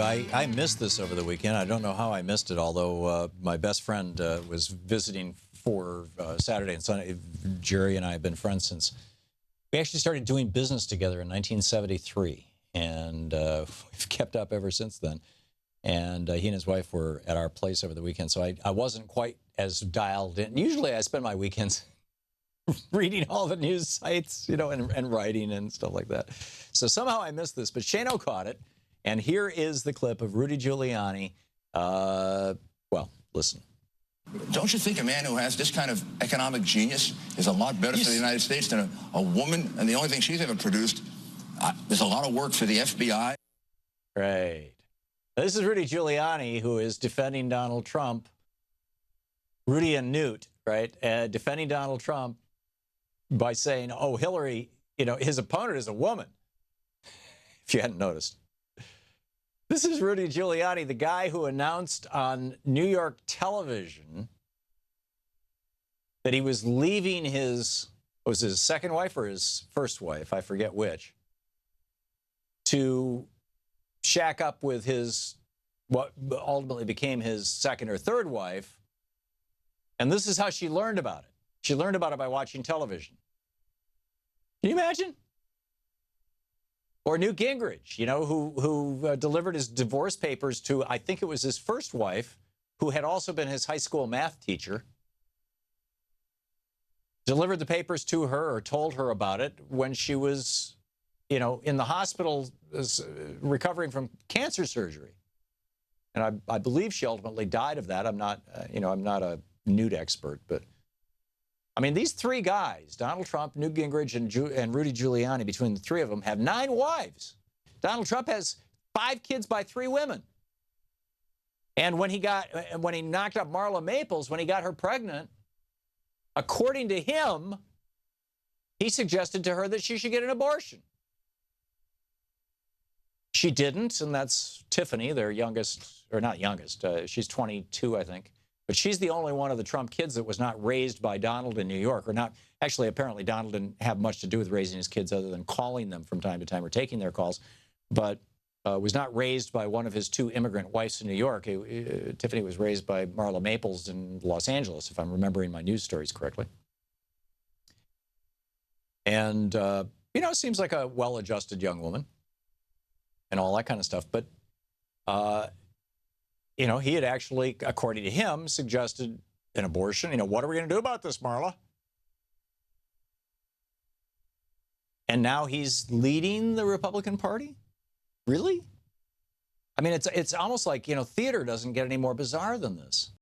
I missed this over the weekend. I don't know how I missed it, although my best friend was visiting for Saturday and Sunday. Jerry and I have been friends since we actually started doing business together in 1973, and we've kept up ever since then. And he and his wife were at our place over the weekend, so I wasn't quite as dialed in. Usually I spend my weekends reading all the news sites, and writing and stuff like that. So somehow I missed this, but Shano caught it. And here is the clip of Rudy Giuliani. Well, listen. Don't you think a man who has this kind of economic genius is a lot better for the United States than a woman? And the only thing she's ever produced, there's a lot of work for the FBI. Right. This is Rudy Giuliani, who is defending Donald Trump. Rudy and Newt, right? Defending Donald Trump by saying, oh, Hillary, his opponent is a woman, if you hadn't noticed. This is Rudy Giuliani, the guy who announced on New York television that he was leaving was his second wife or his first wife, I forget which, to shack up with what ultimately became his second or third wife. And this is how she learned about it. She learned about it by watching television. Can you imagine? Or Newt Gingrich, who delivered his divorce papers to, I think it was his first wife, who had also been his high school math teacher. Delivered the papers to her or told her about it when she was, in the hospital recovering from cancer surgery. And I believe she ultimately died of that. I'm not a Newt expert, but I mean, these three guys, Donald Trump, Newt Gingrich, and Rudy Giuliani, between the three of them, have 9 wives. Donald Trump has 5 kids by 3 women. And when he knocked up Marla Maples, when he got her pregnant, according to him, he suggested to her that she should get an abortion. She didn't, and that's Tiffany, their youngest, or not youngest. She's 22, I think. But she's the only one of the Trump kids that was not raised by Donald in New York, or not. Actually, apparently, Donald didn't have much to do with raising his kids other than calling them from time to time or taking their calls, but was not raised by one of his 2 immigrant wives in New York. Tiffany was raised by Marla Maples in Los Angeles, if I'm remembering my news stories correctly. And, seems like a well-adjusted young woman and all that kind of stuff. But, he had actually, according to him, suggested an abortion. What are we going to do about this, Marla? And now he's leading the Republican Party? Really? I mean, it's almost like, theater doesn't get any more bizarre than this.